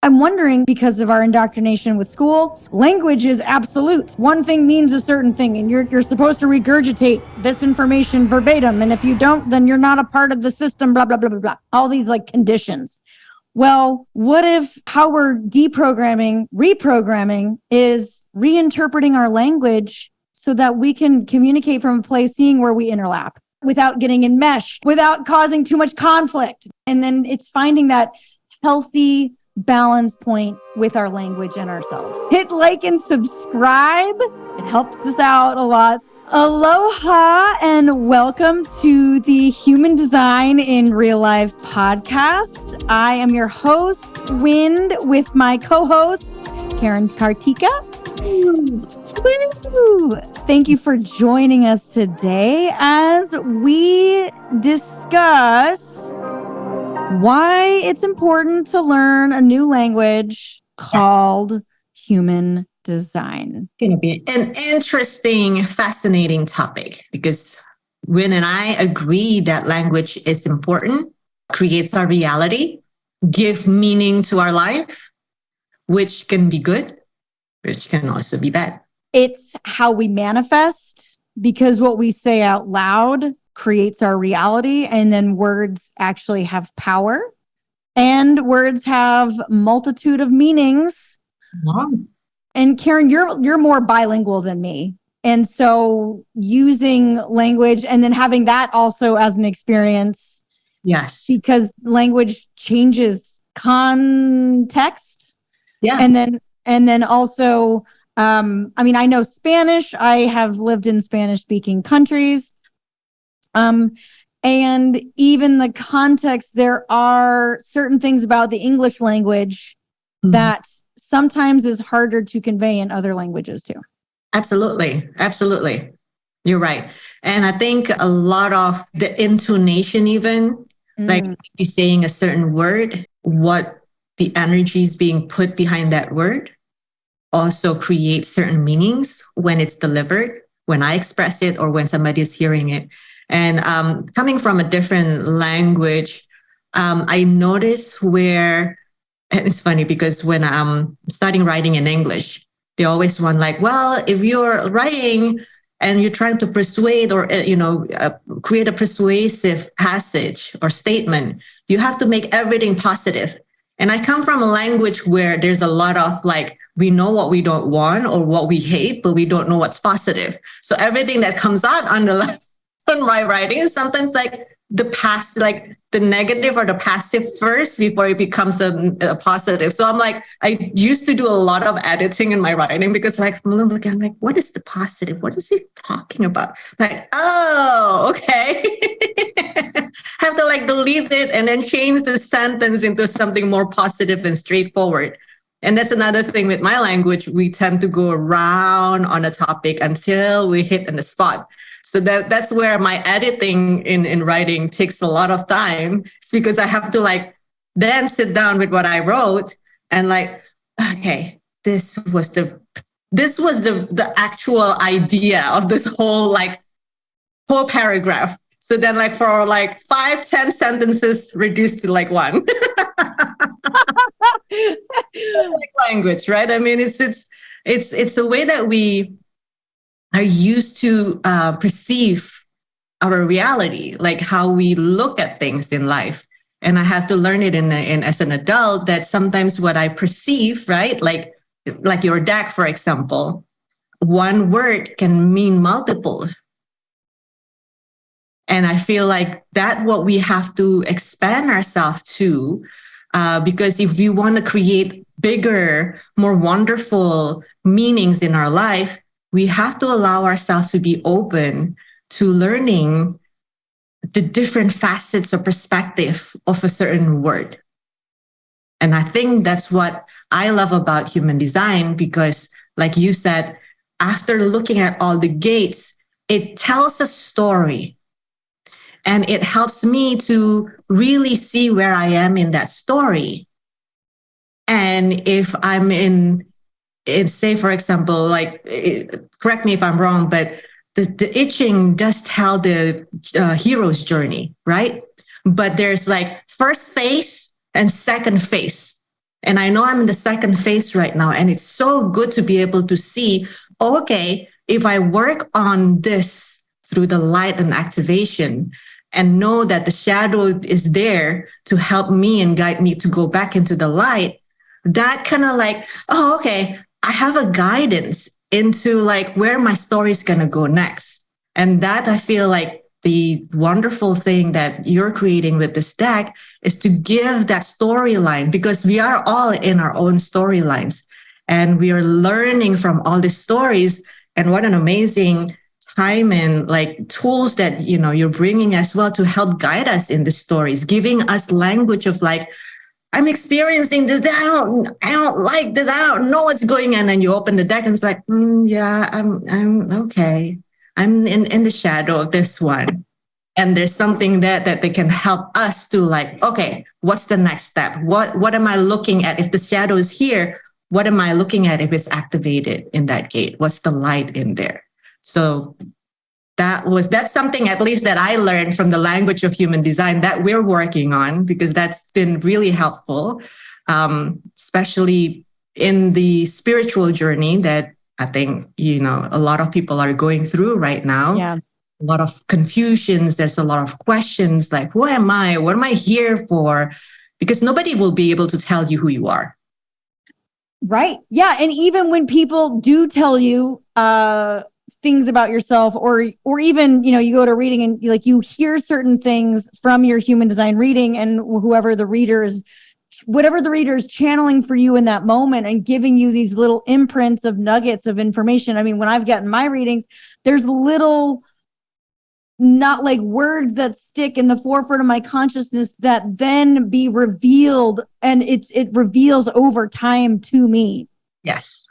I'm wondering, because of our indoctrination with school, language is absolute. One thing means a certain thing, and you're supposed to regurgitate this information verbatim. And if you don't, then you're not a part of the system, blah, blah, blah, blah, blah. All these like conditions. Well, what if how we're reprogramming is reinterpreting our language so that we can communicate from a place, seeing where we interlap without getting enmeshed, without causing too much conflict. And then it's finding that healthy balance point with our language and ourselves. Hit like and subscribe. It helps us out a lot. Aloha and welcome to the Human Design in Real Life podcast. I am your host, Wynd, with my co-host, Kartika. Woo! Thank you for joining us today as we discuss why it's important to learn a new language called human design. It's going to be an interesting, fascinating topic because Wynn and I agree that language is important, creates our reality, give meaning to our life, which can be good, which can also be bad. It's how we manifest, because what we say out loud creates our reality, and then words actually have power, and words have multitude of meanings. Wow. And Karen, you're more bilingual than me. And so using language and then having that also as an experience. Yes. Because language changes context. Yeah. And then also, I know Spanish. I have lived in Spanish speaking countries. And even the context, there are certain things about the English language that sometimes is harder to convey in other languages too. Absolutely. Absolutely. You're right. And I think a lot of the intonation, even like you saying a certain word, what the energy is being put behind that word also creates certain meanings when it's delivered, when I express it or when somebody is hearing it. And coming from a different language, I notice where, and it's funny because when I'm starting writing in English, they always want like, well, if you're writing and you're trying to persuade or, create a persuasive passage or statement, you have to make everything positive. And I come from a language where there's a lot of like, we know what we don't want or what we hate, but we don't know what's positive. So everything that comes out on my writing is sometimes like the past, like the negative or the passive first before it becomes a positive. So I'm like, I used to do a lot of editing in my writing because like, I'm like, what is the positive? What is he talking about? Like, oh, okay. Have to like delete it and then change the sentence into something more positive and straightforward. And that's another thing with my language. We tend to go around on a topic until we hit in the spot. So that's where my editing in writing takes a lot of time. It's because I have to like then sit down with what I wrote and like, okay, this was the actual idea of this whole paragraph. So then like for like 5-10 sentences reduced to like one. Like language, right? I mean, it's a way that we are used to perceive our reality, like how we look at things in life. And I have to learn it in as an adult that sometimes what I perceive, right? Like your deck, for example, one word can mean multiple. And I feel like that's what we have to expand ourselves to, because if we want to create bigger, more wonderful meanings in our life, we have to allow ourselves to be open to learning the different facets or perspective of a certain word. And I think that's what I love about human design, because like you said, after looking at all the gates, it tells a story. And it helps me to really see where I am in that story. And if I'm in say, for example, correct me if I'm wrong, but the itching does tell the hero's journey, right? But there's like first phase and second phase. And I know I'm in the second phase right now. And it's so good to be able to see, okay, if I work on this through the light and activation and know that the shadow is there to help me and guide me to go back into the light, that kind of like, oh, okay, I have a guidance into like where my story is going to go next. And that I feel like the wonderful thing that you're creating with this deck is to give that storyline, because we are all in our own storylines and we are learning from all these stories. And what an amazing time and like tools that, you know, you're bringing as well to help guide us in the stories, giving us language of like, I'm experiencing this. I don't like this. I don't know what's going on. And you open the deck and it's like, yeah, I'm okay. I'm in the shadow of this one. And there's something there that they can help us to like, okay, what's the next step? What am I looking at? If the shadow is here, what am I looking at if it's activated in that gate? What's the light in there? So that's something at least that I learned from the language of human design that we're working on, because that's been really helpful, especially in the spiritual journey that I think, you know, a lot of people are going through right now. Yeah. A lot of confusions. There's a lot of questions like, who am I? What am I here for? Because nobody will be able to tell you who you are. Right. Yeah. And even when people do tell you things about yourself, or even, you know, you go to reading and you hear certain things from your human design reading, and whatever the reader is channeling for you in that moment and giving you these little imprints of nuggets of information. I mean, when I've gotten my readings, there's little, not like words that stick in the forefront of my consciousness that then be revealed, and it reveals over time to me. Yes.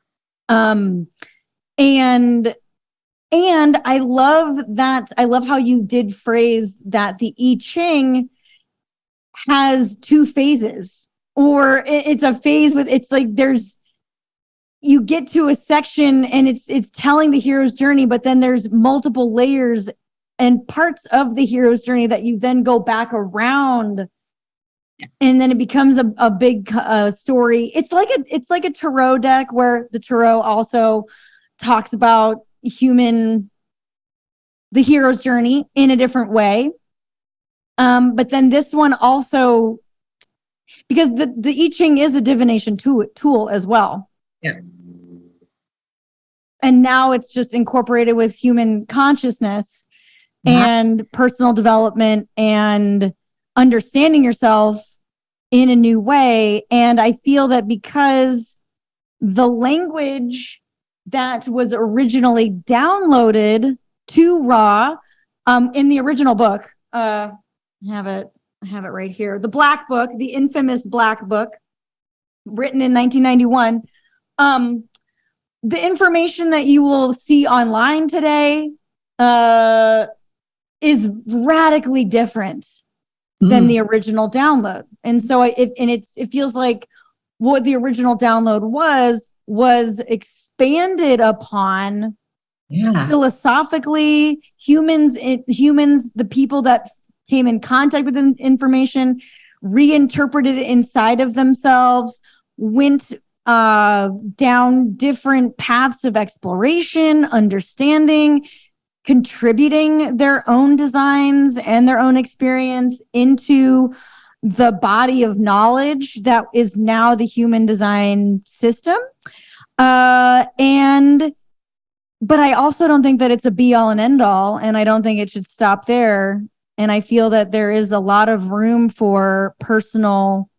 And I love that. I love how you did phrase that the I Ching has two phases, or it's a phase with, it's like you get to a section and it's telling the hero's journey, but then there's multiple layers and parts of the hero's journey that you then go back around, and then it becomes a big story. It's like a tarot deck, where the tarot also talks about the hero's journey in a different way. But then this one also, because the I Ching is a divination tool as well. Yeah. And now it's just incorporated with human consciousness and personal development and understanding yourself in a new way. And I feel that because the language that was originally downloaded to Ra in the original book, I have it right here, the Black Book, the infamous Black Book, written in 1991. The information that you will see online today is radically different than the original download. And so it feels like what the original download was expanded upon philosophically. Humans, the people that came in contact with information, reinterpreted it inside of themselves, went down different paths of exploration, understanding, contributing their own designs and their own experience into the body of knowledge that is now the human design system. But I also don't think that it's a be all and end all, and I don't think it should stop there. And I feel that there is a lot of room for personal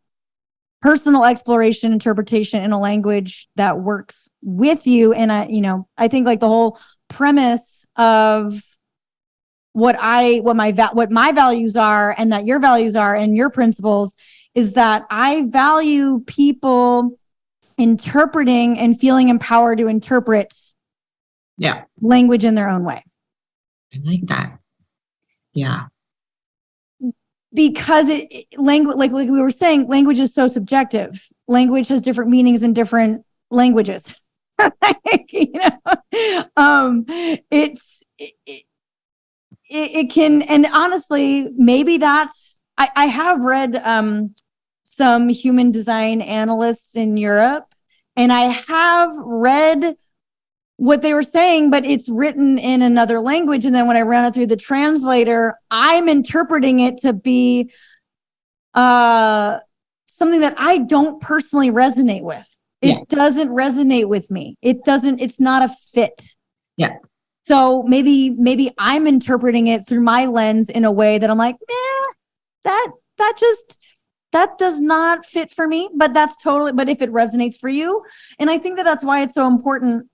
exploration, interpretation in a language that works with you. And I think like the whole premise of what my values are, and that your values are, and your principles, is that I value people interpreting and feeling empowered to interpret language in their own way. I like that. Yeah. Because language, like we were saying, language is so subjective. Language has different meanings in different languages. It can, and honestly, maybe that's, I have read some human design analysts in Europe, and I have read what they were saying, but it's written in another language. And then when I ran it through the translator, I'm interpreting it to be something that I don't personally resonate with. It doesn't resonate with me. It's not a fit. Yeah. So maybe I'm interpreting it through my lens in a way that I'm like, that does not fit for me, but but if it resonates for you. And I think that that's why it's so important,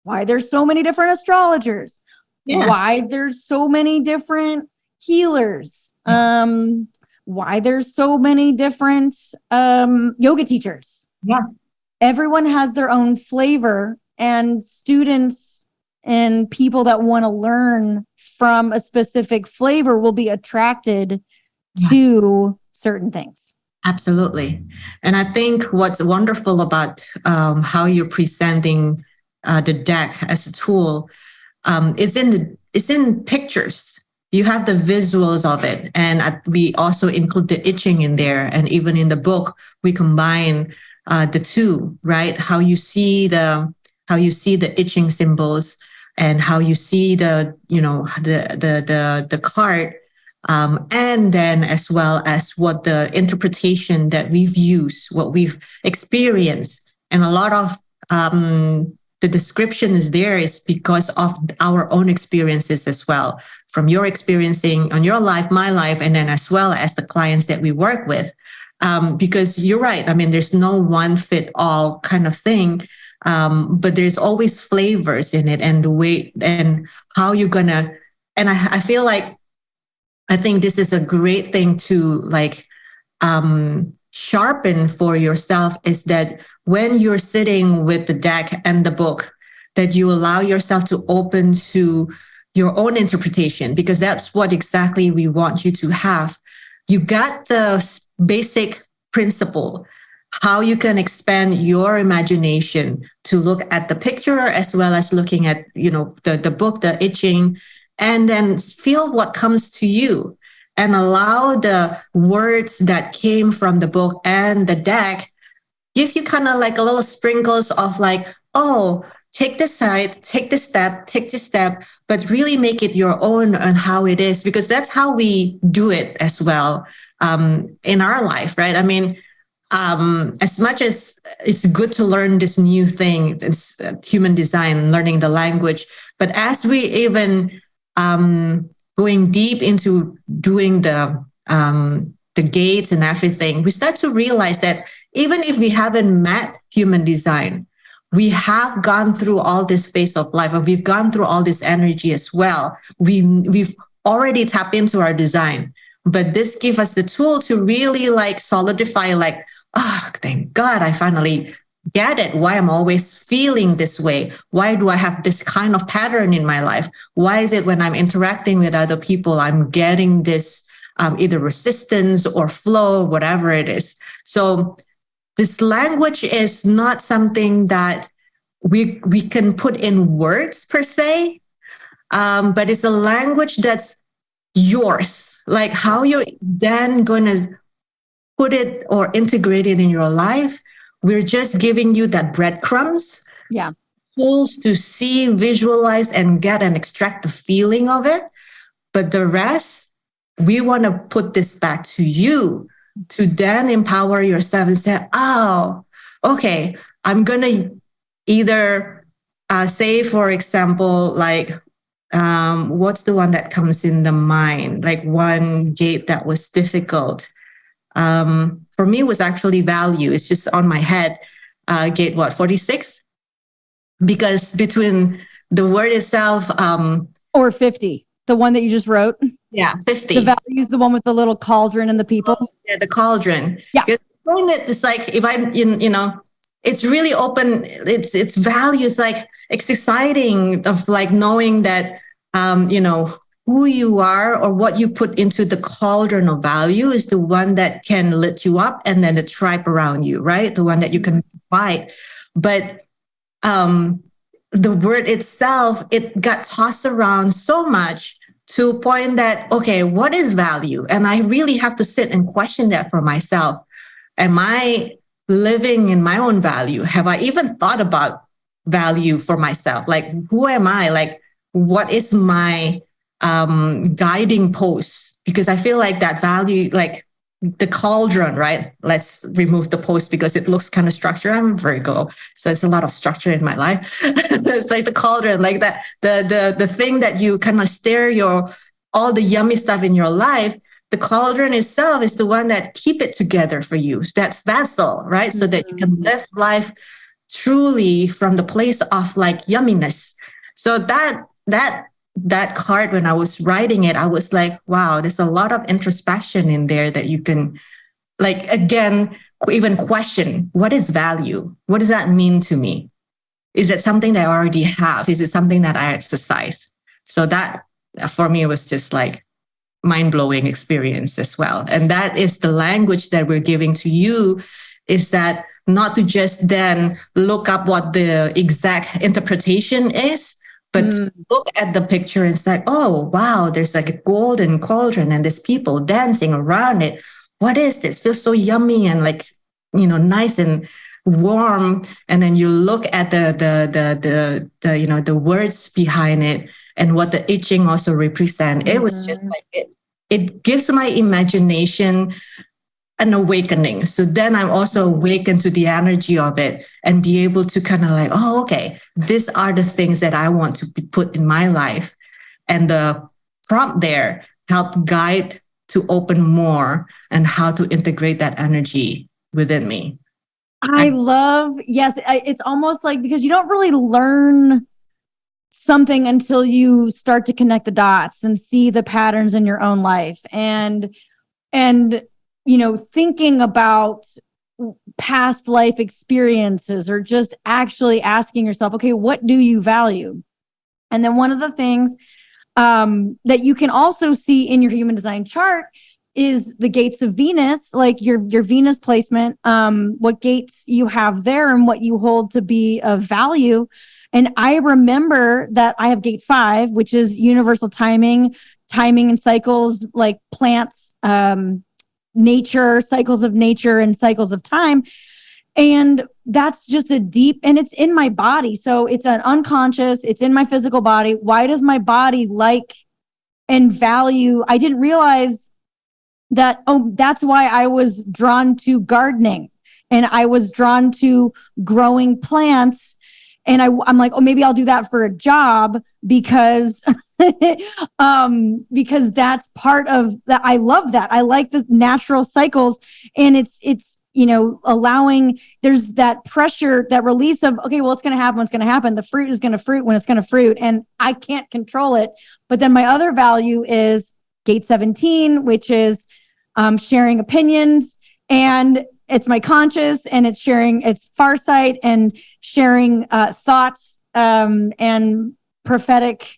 why there's so many different astrologers, why there's so many different healers, why there's so many different yoga teachers. Yeah. Everyone has their own flavor, and students and people that want to learn from a specific flavor will be attracted to certain things. Absolutely. And I think what's wonderful about how you're presenting the deck as a tool is in pictures. You have the visuals of it. And we also include the itching in there. And even in the book, we combine the two, right? How you see the itching symbols and how you see the card, and then as well as what the interpretation that we've used, what we've experienced. And a lot of the description is there is because of our own experiences as well, from your experiencing on your life, my life, and then as well as the clients that we work with. Because you're right. I mean, there's no one fit all kind of thing. But there's always flavors in it, and the way and how you're gonna. And I feel like I think this is a great thing to sharpen for yourself, is that when you're sitting with the deck and the book, that you allow yourself to open to your own interpretation, because that's what exactly we want you to have. You got the basic principle, how you can expand your imagination to look at the picture as well as looking at, the book, the itching, and then feel what comes to you and allow the words that came from the book and the deck give you kind of like a little sprinkles of like, oh, take this side, take this step, but really make it your own on how it is, because that's how we do it as well in our life, right? I mean, as much as it's good to learn this new thing, it's human design, learning the language, but as we even going deep into doing the gates and everything, we start to realize that even if we haven't met human design, we have gone through all this phase of life, and we've gone through all this energy as well. We've already tapped into our design, but this gives us the tool to really solidify, thank God I finally get it. Why I'm always feeling this way? Why do I have this kind of pattern in my life? Why is it when I'm interacting with other people, I'm getting this either resistance or flow, whatever it is? So this language is not something that we can put in words per se, but it's a language that's yours. Like how you're then going to put it or integrate it in your life. We're just giving you that breadcrumbs, tools to see, visualize, and get and extract the feeling of it. But the rest, we want to put this back to you to then empower yourself and say, oh, okay, I'm going to either say, for example, what's the one that comes in the mind? Like one gate that was difficult. For me, was actually value. It's just on my head. Gate 46? Because between the word itself, or 50, the one that you just wrote. Yeah, 50. The value is the one with the little cauldron and the people. Yeah, the cauldron. Yeah, it's like if I'm it's really open. It's value. It's like it's exciting of knowing that who you are or what you put into the cauldron of value is the one that can lit you up, and then the tribe around you, right? The one that you can fight. But the word itself, it got tossed around so much to a point that, okay, what is value? And I really have to sit and question that for myself. Am I living in my own value? Have I even thought about value for myself? Like, who am I? Like, what is my guiding post? Because I feel like that value, like the cauldron, right? Let's remove the post because it looks kind of structured. I'm a Virgo, so it's a lot of structure in my life. It's like the cauldron, like that, the thing that you kind of stir your all the yummy stuff in your life. The cauldron itself is the one that keep it together for you. That vessel, right? So that you can live life truly from the place of like yumminess. So that card, when I was writing it, I was like, wow, there's a lot of introspection in there that you can, like, again, even question, what is value? What does that mean to me? Is it something that I already have? Is it something that I exercise? So that for me was just like mind-blowing experience as well. And that is the language that we're giving to you, is that not to just then look up what the exact interpretation is, but to look at the picture and say, oh, wow, there's like a golden cauldron and there's people dancing around it. What is this? Feels so yummy and like, nice and warm. And then you look at the the words behind it and what the itching also represent. It was just like it gives my imagination an awakening. So then I'm also awakened to the energy of it and be able to kind of like, oh, okay, these are the things that I want to be put in my life. And the prompt there helped guide to open more and how to integrate that energy within me. I love, yes, it's almost like, because you don't really learn something until you start to connect the dots and see the patterns in your own life. And thinking about past life experiences, or just actually asking yourself, okay, what do you value? And then one of the things that you can also see in your human design chart is the gates of Venus, like your Venus placement, what gates you have there and what you hold to be of value. And I remember that I have gate 5, which is universal timing and cycles, like plants, nature, cycles of nature and cycles of time. And that's just and it's in my body. So it's an unconscious, it's in my physical body. Why does my body like and value? I didn't realize that, that's why I was drawn to gardening and I was drawn to growing plants. And I'm like, maybe I'll do that for a job because, because that's part of that. I love that. I like the natural cycles, and it's, allowing, there's that pressure, that release of, okay, well, it's going to happen. What's going to happen? The fruit is going to fruit when it's going to fruit, and I can't control it. But then my other value is gate 17, which is sharing opinions, and it's my conscious, and it's sharing, it's farsight and sharing thoughts and prophetic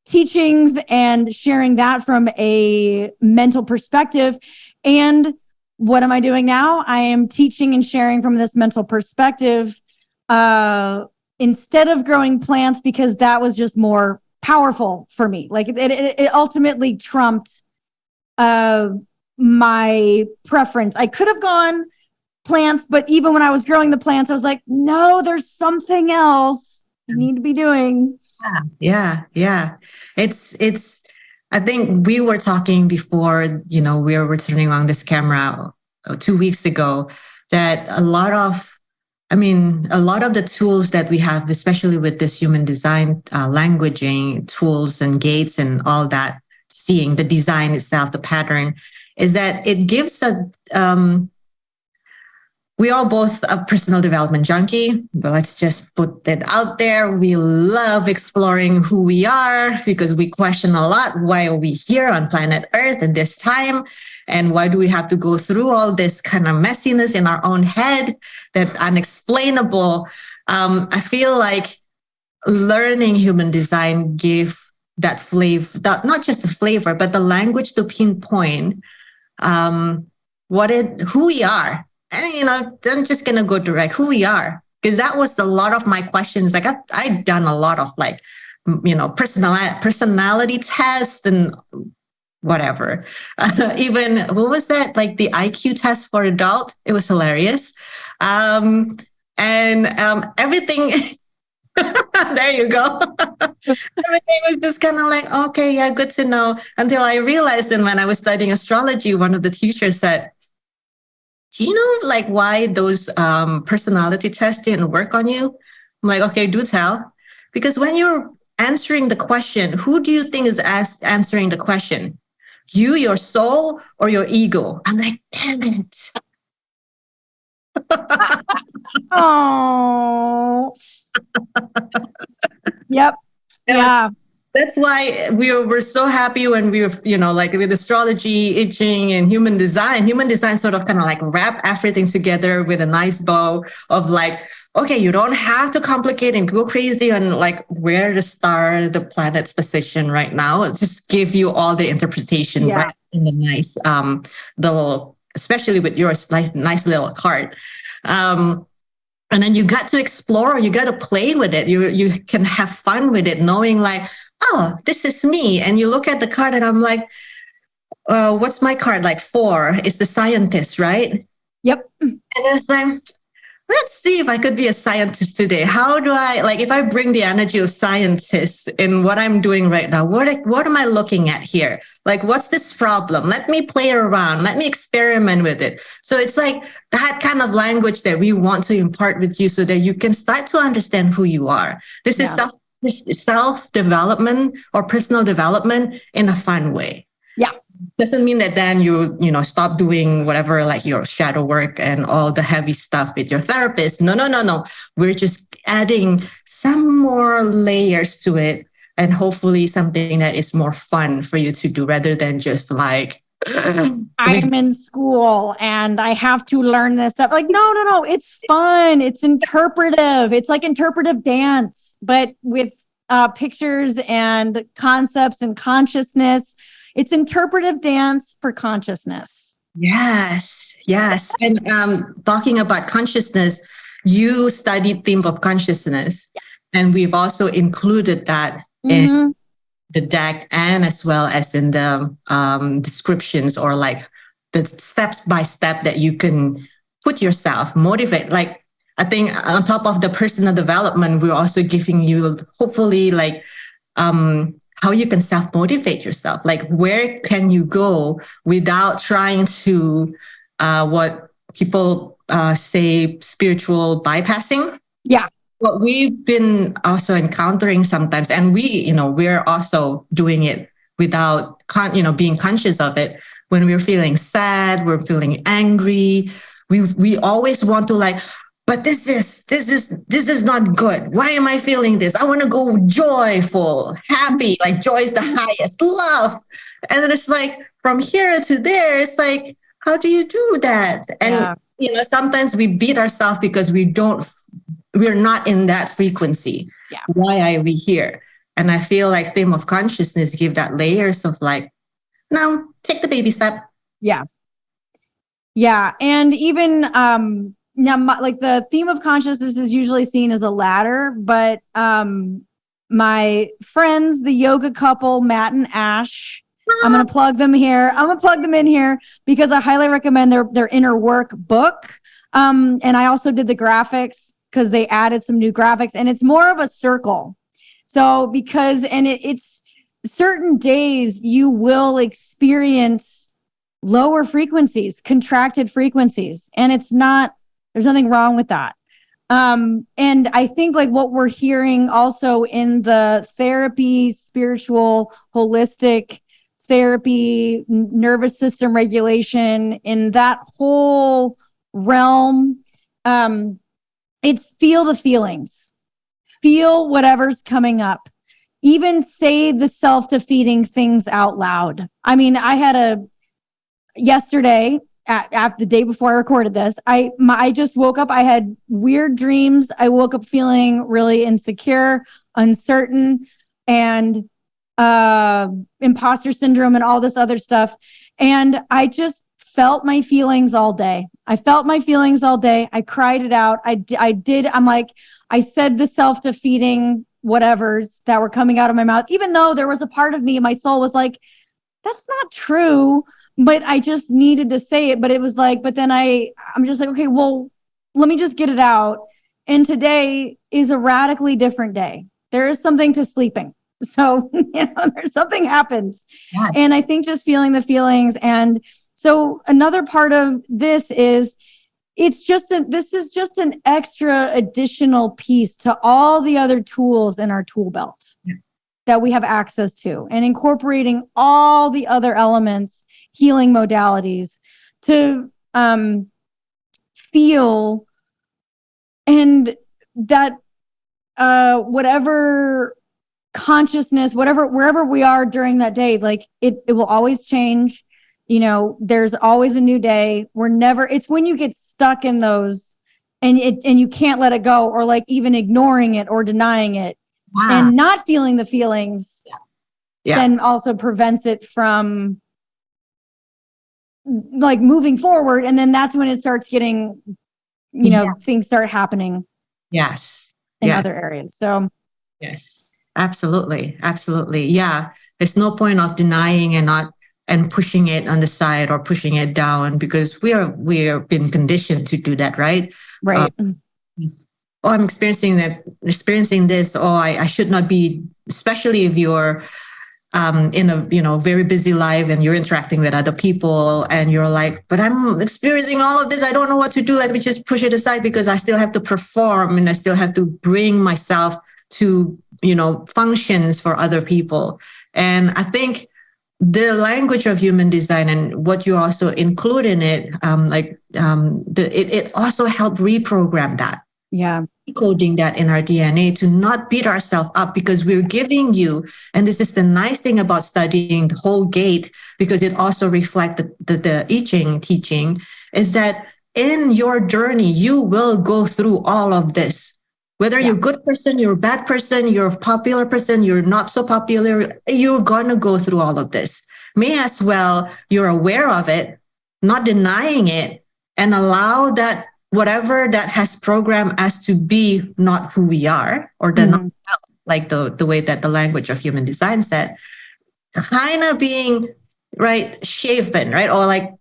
teachings, and sharing that from a mental perspective. And what am I doing now? I am teaching and sharing from this mental perspective instead of growing plants, because that was just more powerful for me. Like it ultimately trumped my preference. I could have gone plants, but even when I was growing the plants, I was like, no, there's something else I need to be doing. Yeah. It's, I think we were talking before, we were returning on this camera 2 weeks ago, that a lot of the tools that we have, especially with this human design languaging tools and gates and all that, seeing the design itself, the pattern, is that it gives we are both a personal development junkie, but let's just put it out there. We love exploring who we are because we question a lot. Why are we here on planet Earth at this time? And why do we have to go through all this kind of messiness in our own head that unexplainable? I feel like learning human design gave that flavor, not just the flavor, but the language to pinpoint who we are. And, I'm just going to go direct who we are, because that was a lot of my questions. Like I've done a lot of personality tests and whatever. Even what was that? Like the IQ test for adult. It was hilarious. Everything. There you go. Everything was just kind of like, okay, yeah, good to know. Until I realized, and when I was studying astrology, one of the teachers said, do you know like why those personality tests didn't work on you? I'm like, okay, do tell. Because when you're answering the question, who do you think is answering the question? You, your soul, or your ego? I'm like, damn it. Oh. Yep. Yeah. That's why we're so happy when we were, like with astrology, itching, and human design. Human design sort of kind of like wrap everything together with a nice bow of like, okay, you don't have to complicate and go crazy on like where the planet's position right now. It's just give you all the interpretation right in the nice, little, especially with yours, nice little card. And then you got to explore, you got to play with it. You can have fun with it, knowing like, oh, this is me. And you look at the card and I'm like, what's my card? Like 4, it's the scientist, right? Yep. And it's like, let's see if I could be a scientist today. How do I, like, if I bring the energy of scientist in what I'm doing right now, what am I looking at here? Like, what's this problem? Let me play around. Let me experiment with it. So it's like that kind of language that we want to impart with you so that you can start to understand who you are. This is self-development or personal development in a fun way. Yeah. Doesn't mean that then you stop doing whatever, like your shadow work and all the heavy stuff with your therapist. No. We're just adding some more layers to it, and hopefully something that is more fun for you to do rather than just like, I'm in school and I have to learn this stuff. Like, no. It's fun. It's interpretive. It's like interpretive dance, but with pictures and concepts and consciousness. It's interpretive dance for consciousness. Yes. And talking about consciousness, you studied theme of consciousness, and we've also included that in the deck and as well as in the descriptions, or like the steps by step that you can put yourself, motivate. Like, I think on top of the personal development, we're also giving you hopefully like how you can self-motivate yourself. Like, where can you go without trying to what people say spiritual bypassing? Yeah. What we've been also encountering sometimes, and we're also doing it without being conscious of it. When we're feeling sad, we're feeling angry, we always want to like, but this is not good. Why am I feeling this? I want to go joyful, happy, like joy is the highest, love. And then it's like from here to there, it's like, how do you do that? And sometimes we beat ourselves because we're not in that frequency. Yeah. Why are we here? And I feel like theme of consciousness give that layers of like, now take the baby step. Yeah. And even now, like the theme of consciousness is usually seen as a ladder, but my friends, the yoga couple, Matt and Ash, I'm going to plug them here. I'm going to plug them in here because I highly recommend their inner work book. And I also did the graphics because they added some new graphics, and it's more of a circle. So it's certain days you will experience lower frequencies, contracted frequencies, and there's nothing wrong with that. And I think like what we're hearing also in the therapy, spiritual, holistic therapy, nervous system regulation, in that whole realm, it's feel the feelings, feel whatever's coming up, even say the self-defeating things out loud. I mean, I had yesterday, after the day before I recorded this, I just woke up. I had weird dreams. I woke up feeling really insecure, uncertain, and imposter syndrome and all this other stuff. And I just felt my feelings all day. I cried it out. I said the self-defeating whatevers that were coming out of my mouth, even though there was a part of me, my soul was like, that's not true, but I just needed to say it. But it was like, but then I'm just like, okay, well, let me just get it out. And today is a radically different day. There is something to sleeping. So, there's something happens. Yes. And I think just feeling the feelings. And so another part of this is this is just an extra additional piece to all the other tools in our tool belt that we have access to, and incorporating all the other elements, healing modalities to feel, and that whatever consciousness, wherever we are during that day, like it will always change. There's always a new day. It's when you get stuck in those and you can't let it go, or like even ignoring it or denying it and not feeling the feelings, then also prevents it from like moving forward. And then that's when it starts getting, things start happening. Yes. In other areas. So yes. Absolutely. Absolutely. Yeah. There's no point of denying and pushing it on the side or pushing it down, because we are been conditioned to do that, right? Right. I'm experiencing this. I should not be, especially if you're in a very busy life and you're interacting with other people and you're like, but I'm experiencing all of this. I don't know what to do. Let me just push it aside because I still have to perform and I still have to bring myself to functions for other people. And I think the language of human design and what you also include in it, it also helped reprogram that. Yeah. Coding that in our DNA to not beat ourselves up, because we're giving you, and this is the nice thing about studying the whole gate, because it also reflects the I Ching teaching, is that in your journey, you will go through all of this. Whether you're a good person, you're a bad person, you're a popular person, you're not so popular, you're going to go through all of this. May as well, you're aware of it, not denying it, and allow that whatever that has programmed us to be not who we are, or like the way that the language of human design said, kind of being shaven, right? Or like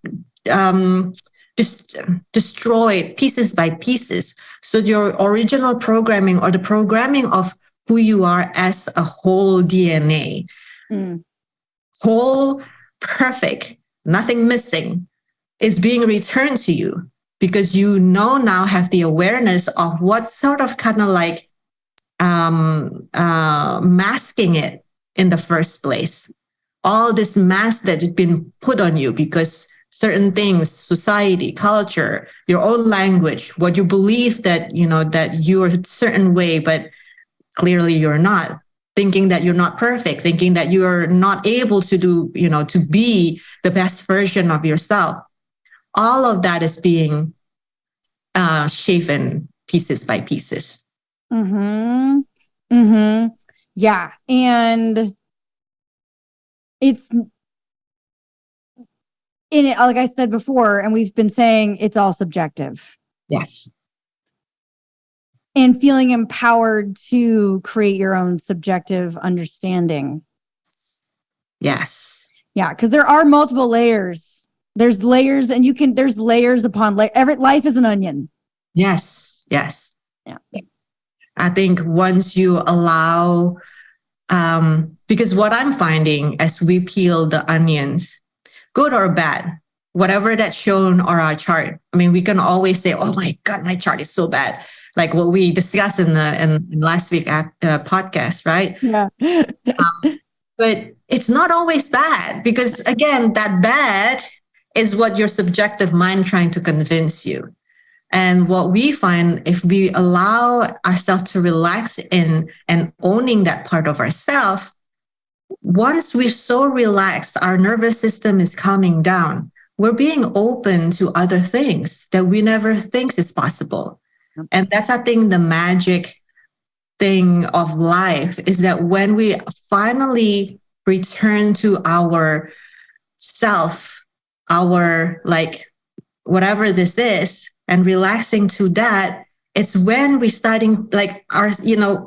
just destroyed pieces by pieces. So your original programming, or the programming of who you are as a whole DNA, whole, perfect, nothing missing, is being returned to you, because you now have the awareness of what sort of kind of like masking it in the first place. All this mask that has been put on you because certain things, society, culture, your own language, what you believe that, that you're a certain way, but clearly you're not. Thinking that you're not perfect, thinking that you're not able to do, to be the best version of yourself. All of that is being shaven pieces by pieces. Yeah. And it's in it, like I said before, and we've been saying, it's all subjective. Yes. And feeling empowered to create your own subjective understanding. Yes. Yeah, because there are multiple layers. There's layers, and there's layers upon layers. Every life is an onion. Yes. Yes. Yeah. I think once you allow, because what I'm finding as we peel the onions, good or bad, whatever that's shown on our chart. I mean, we can always say, "Oh my God, my chart is so bad," like what we discussed in last week at the podcast, right? Yeah. But it's not always bad, because again, that bad is what your subjective mind trying to convince you. And what we find, if we allow ourselves to relax in and owning that part of ourselves, once we're so relaxed, our nervous system is calming down. We're being open to other things that we never think is possible. And that's, I think, the magic thing of life, is that when we finally return to our self, our like whatever this is, and relaxing to that, it's when we're starting like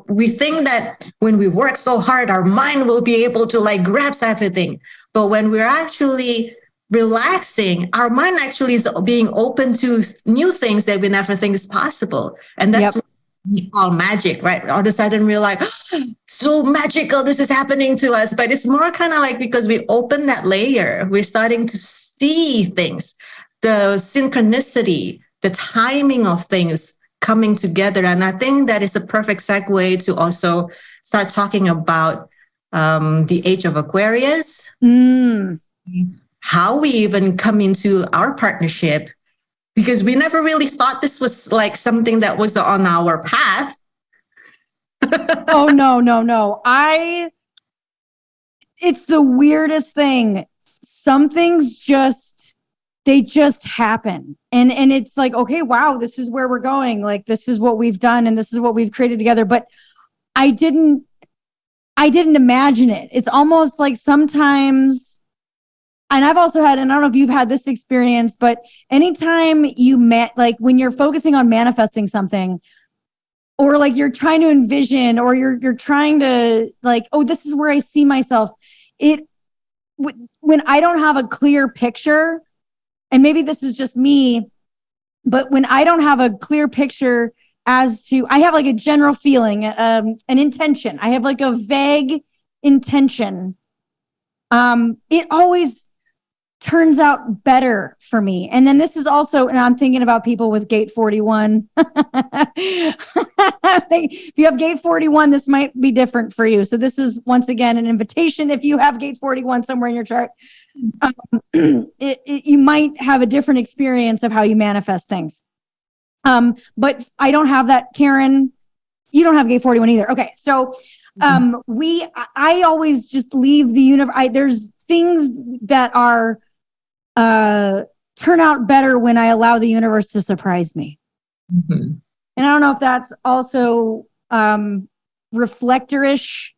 we think that when we work so hard, our mind will be able to like grasp everything. But when we're actually relaxing, our mind actually is being open to new things that we never think is possible. And that's what we call magic, right? All of a sudden we're like, oh, so magical, this is happening to us. But it's more kind of like because we open that layer, we're starting to see things, the synchronicity, the timing of things coming together. And I think that is a perfect segue to also start talking about the age of Aquarius, how we even come into our partnership, because we never really thought this was like something that was on our path. Oh, no. It's the weirdest thing. Some things they just happen. And it's like, okay, wow, this is where we're going. Like, this is what we've done and this is what we've created together. But I didn't imagine it. It's almost like sometimes, and I've also had, and I don't know if you've had this experience, but anytime like when you're focusing on manifesting something, or like you're trying to envision, or you're trying to like, oh, this is where I see myself. When I don't have a clear picture, and maybe this is just me, but when I don't have a clear picture as to, I have like a general feeling, an intention. I have like a vague intention. It always turns out better for me. And then this is also, and I'm thinking about people with gate 41. If you have gate 41, this might be different for you. So this is once again an invitation. If you have gate 41 somewhere in your chart, you might have a different experience of how you manifest things. But I don't have that, Karen. You don't have gate 41 either. Okay. So I always just leave the universe. There's things that are turn out better when I allow the universe to surprise me. And I don't know if that's also reflectorish,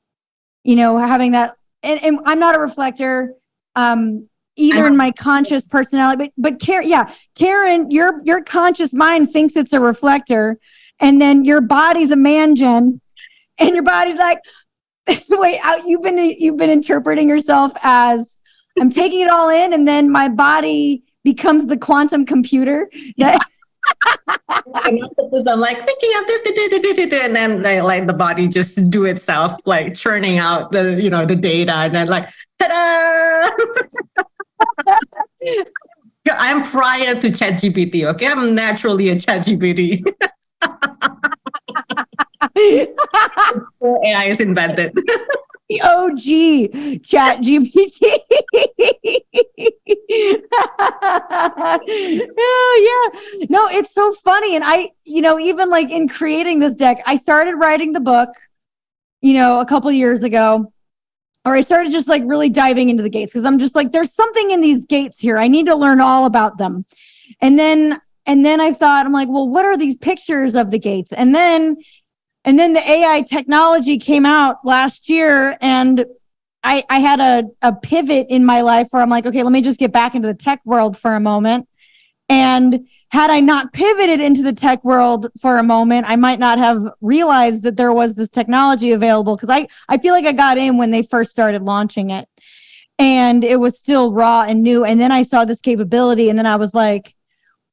having that. And I'm not a reflector either in my conscious personality, but Karen, your conscious mind thinks it's a reflector, and then your body's a man, Jen, and your body's like, wait, you've been interpreting yourself as, I'm taking it all in, and then my body becomes the quantum computer. That I'm like picking up, and then like the body just do itself, like churning out the data, and then like ta-da! I'm prior to ChatGPT. Okay, I'm naturally a ChatGPT. AI is invented. The OG Chat GPT. Oh yeah. No, it's so funny. And I, even like in creating this deck, I started writing the book, a couple years ago, or I started just like really diving into the gates, because I'm just like, there's something in these gates here. I need to learn all about them. And then I thought, I'm like, well, what are these pictures of the gates? And then the AI technology came out last year, and I had a pivot in my life where I'm like, okay, let me just get back into the tech world for a moment. And had I not pivoted into the tech world for a moment, I might not have realized that there was this technology available, because I feel like I got in when they first started launching it, and it was still raw and new. And then I saw this capability, and then I was like,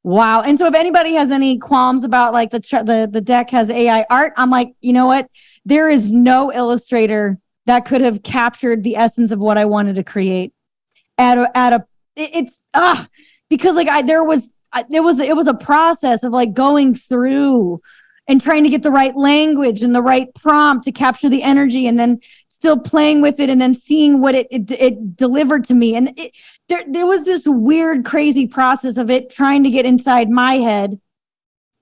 wow. And so if anybody has any qualms about like the deck has AI art, I'm like, you know what? There is no illustrator that could have captured the essence of what I wanted to create because like it was a process of like going through and trying to get the right language and the right prompt to capture the energy, and then still playing with it, and then seeing what it delivered to me. And there was this weird, crazy process of it trying to get inside my head,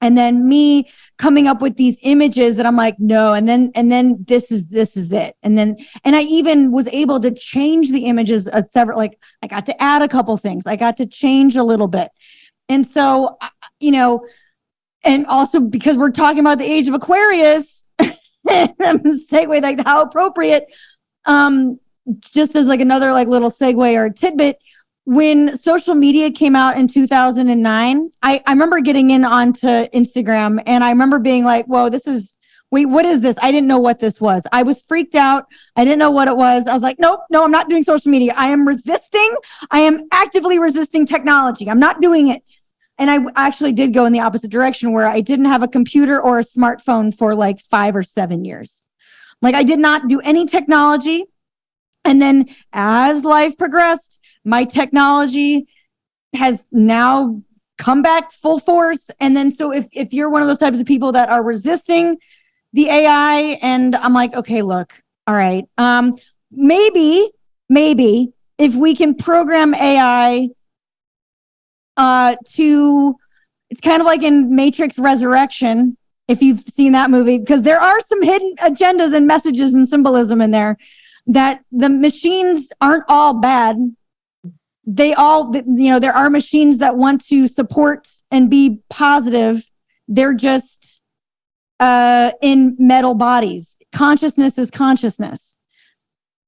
and then me coming up with these images that I'm like, no, and then this is it. And I even was able to change the images several, like I got to add a couple things. I got to change a little bit. And so, and also because we're talking about the age of Aquarius, segue, like how appropriate, just as like another like little segue or a tidbit, when social media came out in 2009, I remember getting in onto Instagram, and I remember being like, whoa, this is wait, what is this? I didn't know what this was. I was freaked out. I didn't know what it was. I was like, nope, no, I'm not doing social media. I am resisting. I am actively resisting technology. I'm not doing it. And I actually did go in the opposite direction where I didn't have a computer or a smartphone for like 5 or 7 years. Like I did not do any technology. And then as life progressed, my technology has now come back full force. And then so if you're one of those types of people that are resisting the AI, and I'm like, okay, look, all right. Maybe if we can program AI it's kind of like in Matrix Resurrection, if you've seen that movie, because there are some hidden agendas and messages and symbolism in there that the machines aren't all bad. They all, there are machines that want to support and be positive. They're just in metal bodies. Consciousness is consciousness.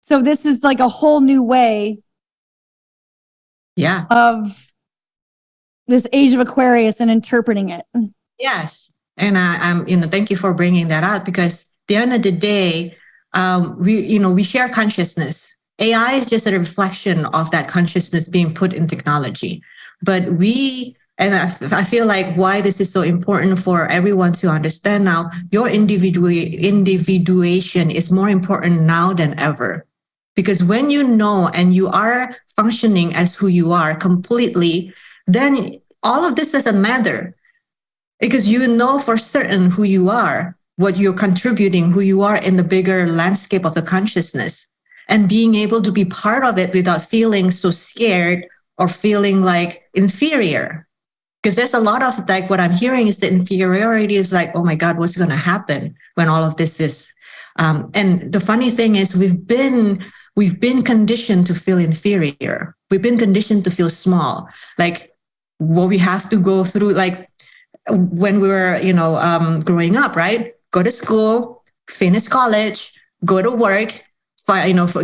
So this is like a whole new way of this age of Aquarius and interpreting it. Yes. And I'm, thank you for bringing that out, because at the end of the day, we share consciousness. AI is just a reflection of that consciousness being put in technology. But I feel like why this is so important for everyone to understand now, your individuation is more important now than ever. Because when you know and you are functioning as who you are completely, then all of this doesn't matter, because you know for certain who you are, what you're contributing, who you are in the bigger landscape of the consciousness, and being able to be part of it without feeling so scared or feeling like inferior. Because there's a lot of like what I'm hearing is the inferiority is like, oh my God, what's going to happen when all of this is? And the funny thing is we've been conditioned to feel inferior. We've been conditioned to feel small. Like what we have to go through, like when we were, growing up, right? Go to school, finish college, go to work,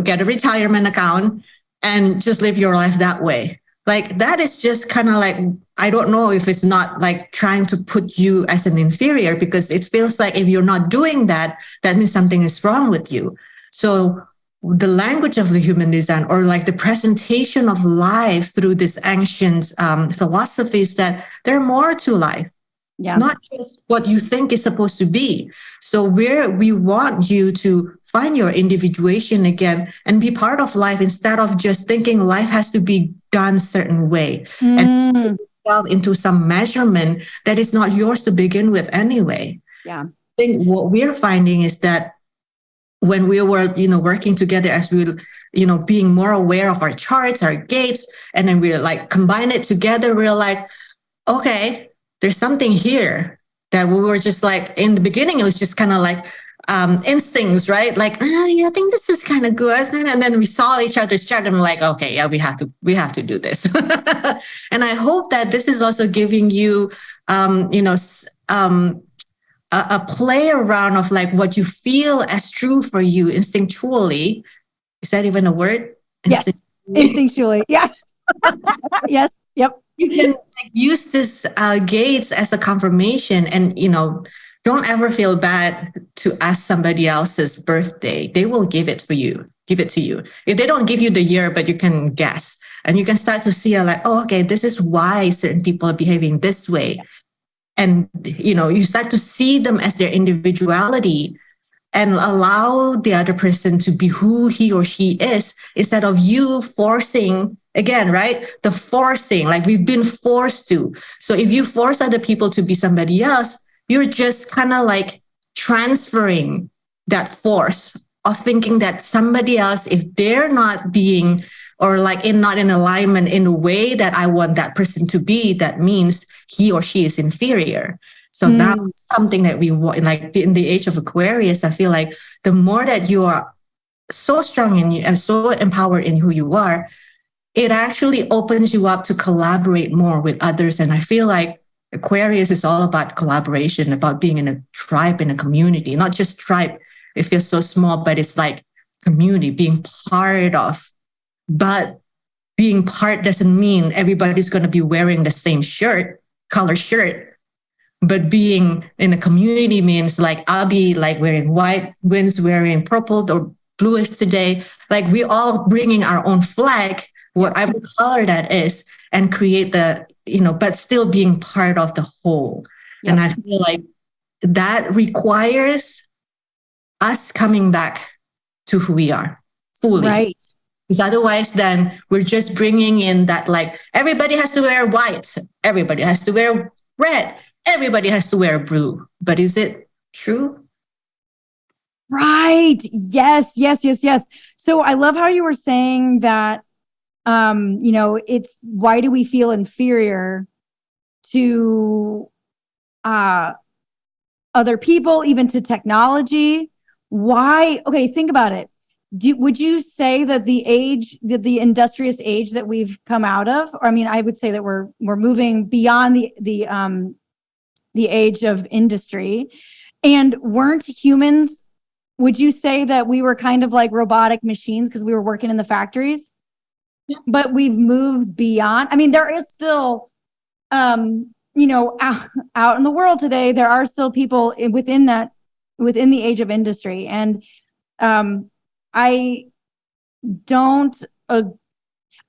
get a retirement account, and just live your life that way. Like that is just kind of like, I don't know if it's not like trying to put you as an inferior, because it feels like if you're not doing that, that means something is wrong with you. So the language of the human design, or like the presentation of life through these ancient philosophies, that there are more to life. Yeah. Not just what you think is supposed to be. So we want you to find your individuation again and be part of life, instead of just thinking life has to be done a certain way and put yourself into some measurement that is not yours to begin with anyway. Yeah. I think what we're finding is that when we were, working together, as we, being more aware of our charts, our gates, and then we're like combine it together, we're like, okay, there's something here that we were just like, in the beginning, it was just kind of like instincts, right? Like, I think this is kind of good. And then we saw each other's chart and we're like, okay, yeah, we have to do this. And I hope that this is also giving you, a play around of like what you feel as true for you instinctually. Is that even a word? Yes. Instinctually. Yeah. Yes. Yep. You can like use this gates as a confirmation, and don't ever feel bad to ask somebody else's birthday. They will give it to you. If they don't give you the year, but you can guess, and you can start to see like, oh, okay, this is why certain people are behaving this way. And, you start to see them as their individuality and allow the other person to be who he or she is, instead of you forcing, again, right? The forcing, like we've been forced to. So if you force other people to be somebody else, you're just kind of like transferring that force of thinking that somebody else, if they're not being, or like not in alignment in a way that I want that person to be, that means he or she is inferior. So that's something that we want, like in the age of Aquarius, I feel like the more that you are so strong in you and so empowered in who you are, it actually opens you up to collaborate more with others. And I feel like Aquarius is all about collaboration, about being in a tribe, in a community, not just tribe. It feels so small, but it's like community, being part of. But being part doesn't mean everybody's going to be wearing the same color shirt. But being in a community means like I'll be like wearing white, Wynd's wearing purple or bluish today. Like we all bringing our own flag, whatever color that is, and create the, but still being part of the whole. Yep. And I feel like that requires us coming back to who we are fully. Right. Because otherwise, then we're just bringing in that like everybody has to wear white, everybody has to wear red, everybody has to wear blue. But is it true? Right. Yes. So I love how you were saying that, it's why do we feel inferior to other people, even to technology? Why? Okay, think about it. Would you say that the industrious age that we've come out of, or I mean, I would say that we're moving beyond the age of industry, and weren't humans? Would you say that we were kind of like robotic machines because we were working in the factories? Yeah. But we've moved beyond. I mean, there is still, out in the world today, there are still people within the age of industry, and I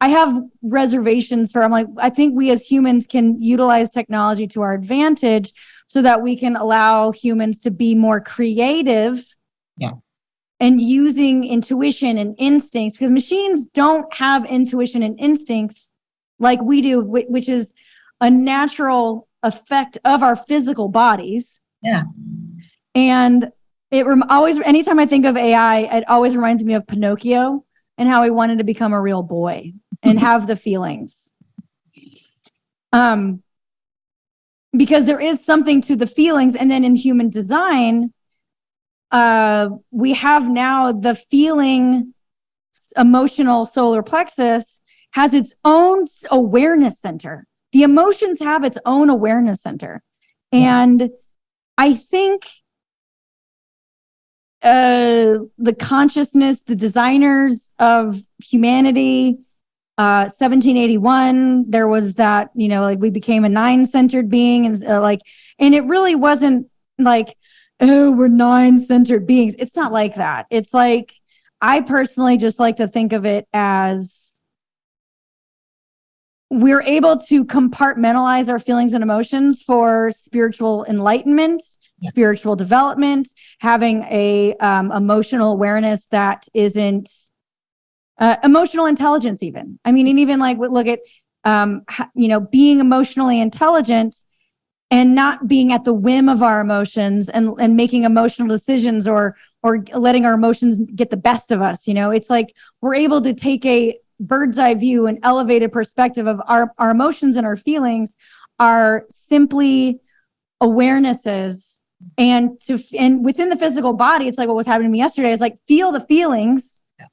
have reservations for, I think we as humans can utilize technology to our advantage so that we can allow humans to be more creative. Yeah. And using intuition and instincts, because machines don't have intuition and instincts like we do, which is a natural effect of our physical bodies. Yeah. And it always, anytime I think of AI, it always reminds me of Pinocchio and how he wanted to become a real boy and have the feelings. Because there is something to the feelings. And then in human design, we have now the feeling emotional solar plexus has its own awareness center. The emotions have its own awareness center. And yes. I think the consciousness, the designers of humanity, 1781, there was that, like we became a 9-centered being, and and it really wasn't like, oh, we're 9-centered beings. It's not like that. It's like, I personally just like to think of it as we're able to compartmentalize our feelings and emotions for spiritual enlightenment, spiritual development, having a emotional awareness that isn't emotional intelligence even. I mean, and even like look at, being emotionally intelligent and not being at the whim of our emotions and making emotional decisions or letting our emotions get the best of us. It's like we're able to take a bird's eye view, an elevated perspective of our emotions and our feelings are simply awarenesses. And within the physical body, it's like what was happening to me yesterday. It's like, feel the feelings. Yeah.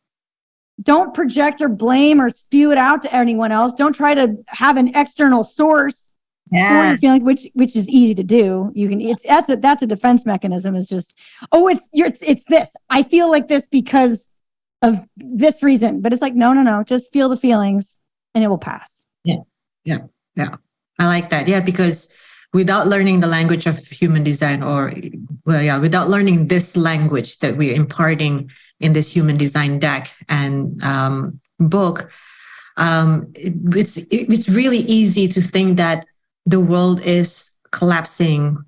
Don't project or blame or spew it out to anyone else. Don't try to have an external source. Yeah. Feeling, which is easy to do. You can. That's a defense mechanism. Is just, it's this. I feel like this because of this reason. But it's like, no. Just feel the feelings, and it will pass. Yeah. I like that. Yeah, because without learning the language of human design, without learning this language that we're imparting in this human design deck and book, it's really easy to think that the world is collapsing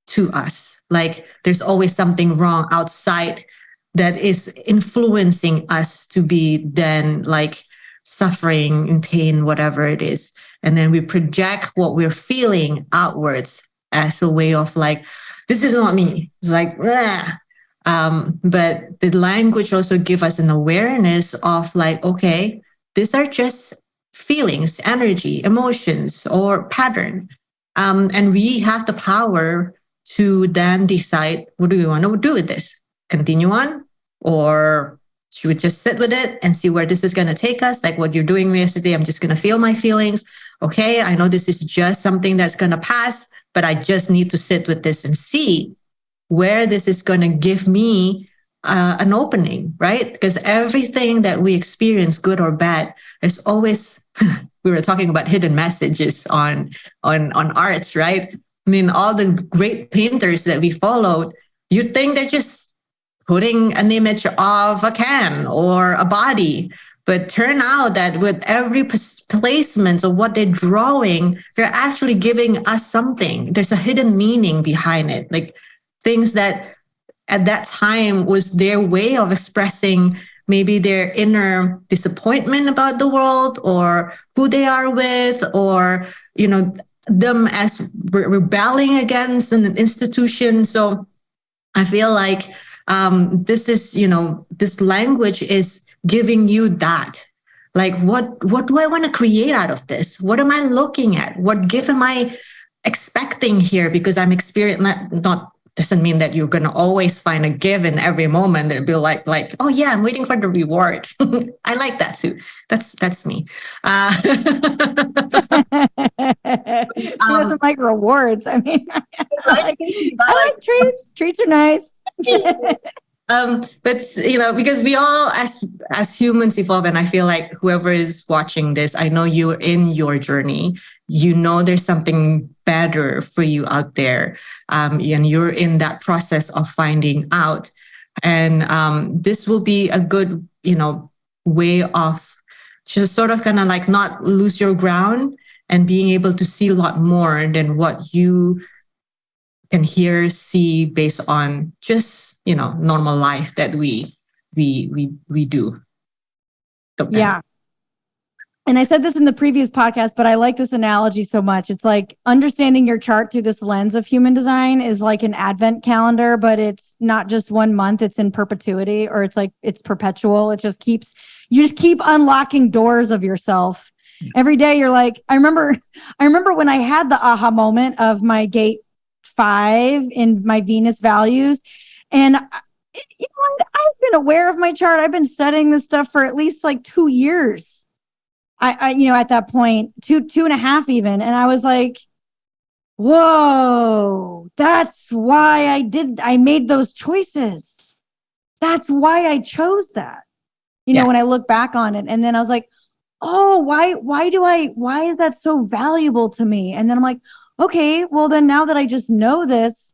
to us. Like there's always something wrong outside that is influencing us to be then like suffering in pain, whatever it is. And then we project what we're feeling outwards as a way of like, this is not me. It's like, but the language also gives us an awareness of like, okay, these are just feelings, energy, emotions, or pattern. And we have the power to then decide, what do we want to do with this? Continue on? Or should we just sit with it and see where this is going to take us? Like what you're doing yesterday, I'm just going to feel my feelings. Okay, I know this is just something that's going to pass, but I just need to sit with this and see where this is going to give me an opening, right? Because everything that we experience, good or bad, there's always, we were talking about hidden messages on arts, right? I mean, all the great painters that we followed, you think they're just putting an image of a can or a body. But turn out that with every placement of what they're drawing, they're actually giving us something. There's a hidden meaning behind it. Like things that at that time was their way of expressing maybe their inner disappointment about the world or who they are with, or, them as rebelling against an institution. So I feel like this is, this language is giving you that. Like, what do I want to create out of this? What am I looking at? What gift am I expecting here? Because I'm experiencing not doesn't mean that you're going to always find a give in every moment. It'll be like, oh yeah, I'm waiting for the reward. I like that too. That's me. She doesn't like rewards. I mean, I like treats. Treats are nice. But because we all as humans evolve, and I feel like whoever is watching this, I know you're in your journey. There's something better for you out there, and you're in that process of finding out. And this will be a good, way of just sort of kind of like not lose your ground and being able to see a lot more than what you can hear, see based on just normal life that we do. Yeah. And I said this in the previous podcast, but I like this analogy so much. It's like understanding your chart through this lens of human design is like an advent calendar, but it's not just 1 month, it's in perpetuity, or it's perpetual. You just keep unlocking doors of yourself. Every day you're like, I remember when I had the aha moment of my gate 5 in my Venus values. And I've been aware of my chart. I've been studying this stuff for at least like 2 years. I at that point, two and a half even. And I was like, whoa, that's why I made those choices. That's why I chose that. When I look back on it. And then I was like, oh, why is that so valuable to me? And then I'm like, okay, well then now that I just know this,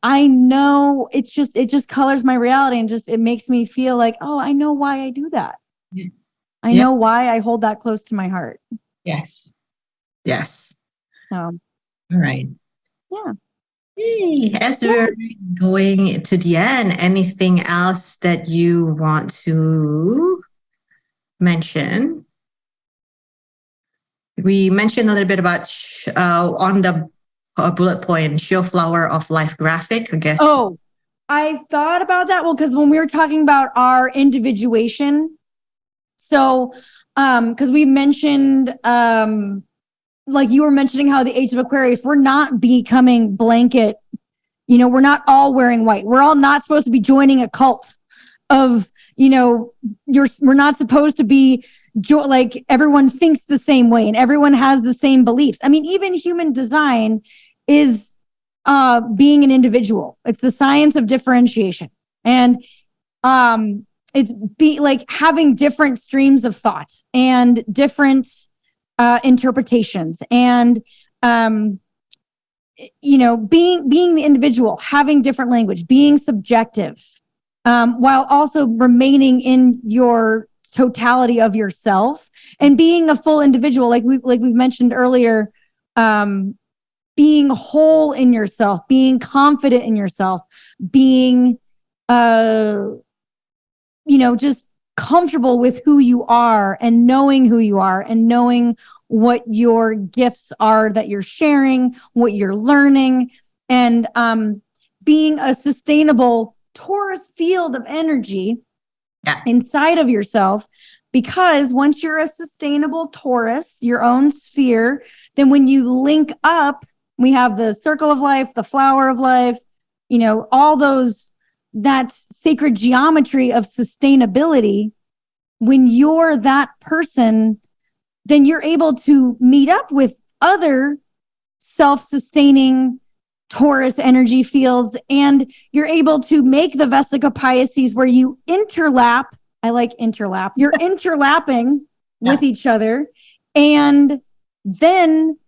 I know it just colors my reality and it makes me feel like, oh, I know why I do that. Yeah. I know why I hold that close to my heart. Yes. Yes. So, all right. Yeah. Hey, as we're going to the end, anything else that you want to mention? We mentioned a little bit about on the bullet point, show flower of life graphic, I guess. Oh, I thought about that. Well, because when we were talking about our individuation, so because we mentioned like you were mentioning how the age of Aquarius, we're not becoming blanket, we're not all wearing white. We're all not supposed to be joining a cult of, we're not supposed to be like everyone thinks the same way and everyone has the same beliefs. I mean, even human design is being an individual. It's the science of differentiation. And it's like having different streams of thought and different interpretations and, being the individual, having different language, being subjective, while also remaining in your totality of yourself and being a full individual. Like we've mentioned earlier, being whole in yourself, being confident in yourself, being, just comfortable with who you are and knowing who you are and knowing what your gifts are that you're sharing, what you're learning, and being a sustainable Taurus field of energy inside of yourself. Because once you're a sustainable Taurus, your own sphere, then when you link up, we have the circle of life, the flower of life, all those, that sacred geometry of sustainability. When you're that person, then you're able to meet up with other self-sustaining Taurus energy fields, and you're able to make the Vesica Pisces where you interlap. I like interlap. You're interlapping with each other. And then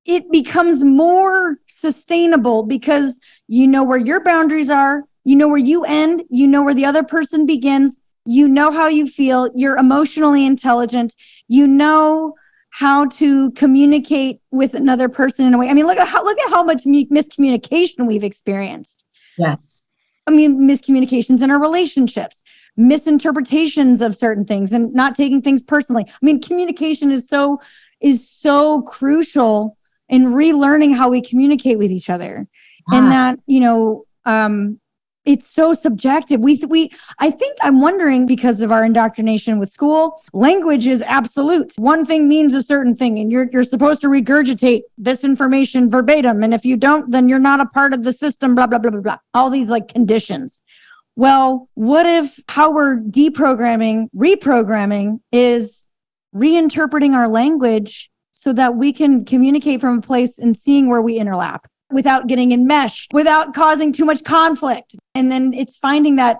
it becomes more sustainable because you know where your boundaries are, you know where you end, you know where the other person begins, you know how you feel, you're emotionally intelligent, you know how to communicate with another person in a way. I mean, look at how much miscommunication we've experienced. Yes. I mean, miscommunications in our relationships, misinterpretations of certain things, and not taking things personally. I mean, communication is so crucial in relearning how we communicate with each other. And that, it's so subjective. I think I'm wondering, because of our indoctrination with school, language is absolute. One thing means a certain thing, and you're supposed to regurgitate this information verbatim. And if you don't, then you're not a part of the system, blah, blah, blah, blah, blah. All these like conditions. Well, what if how we're reprogramming is reinterpreting our language so that we can communicate from a place and seeing where we interlap without getting enmeshed, without causing too much conflict. And then it's finding that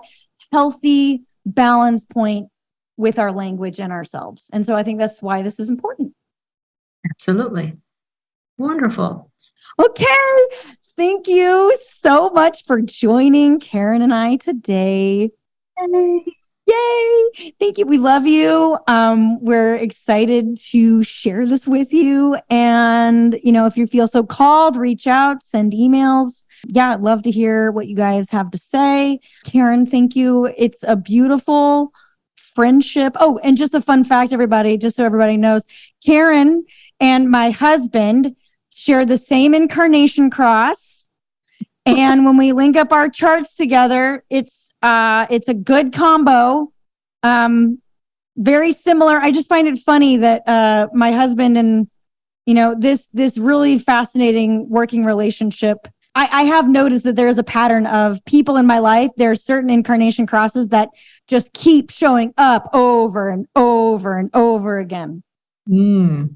healthy balance point with our language and ourselves. And so I think that's why this is important. Absolutely. Wonderful. Okay. Thank you so much for joining Karen and I today. Yay. Thank you. We love you. We're excited to share this with you. And, if you feel so called, reach out, send emails. Yeah, I'd love to hear what you guys have to say. Karen, thank you. It's a beautiful friendship. Oh, and just a fun fact, everybody, just so everybody knows, Karen and my husband share the same incarnation cross. And when we link up our charts together, it's a good combo. Very similar. I just find it funny that my husband and this really fascinating working relationship. I have noticed that there is a pattern of people in my life. There are certain incarnation crosses that just keep showing up over and over and over again. Mm.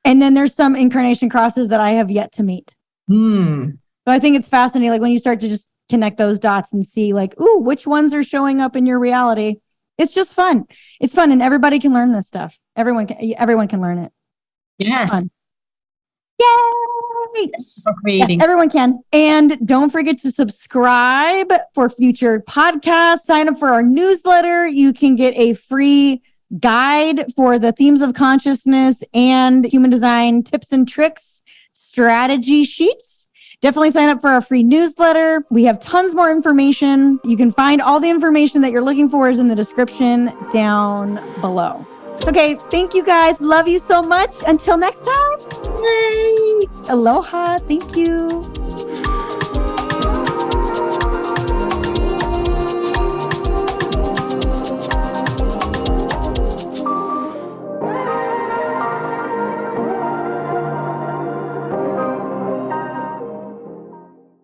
And then there's some incarnation crosses that I have yet to meet. Mm. So I think it's fascinating, like when you start to just connect those dots and see like, ooh, which ones are showing up in your reality. It's just fun. It's fun. And everybody can learn this stuff. Everyone can learn it. Yes. Fun. Yay! Yes, everyone can. And don't forget to subscribe for future podcasts. Sign up for our newsletter. You can get a free guide for the themes of consciousness and human design tips and tricks, strategy sheets. Definitely sign up for our free newsletter. We have tons more information. You can find all the information that you're looking for is in the description down below. Okay, thank you guys. Love you so much. Until next time. Yay! Aloha. Thank you.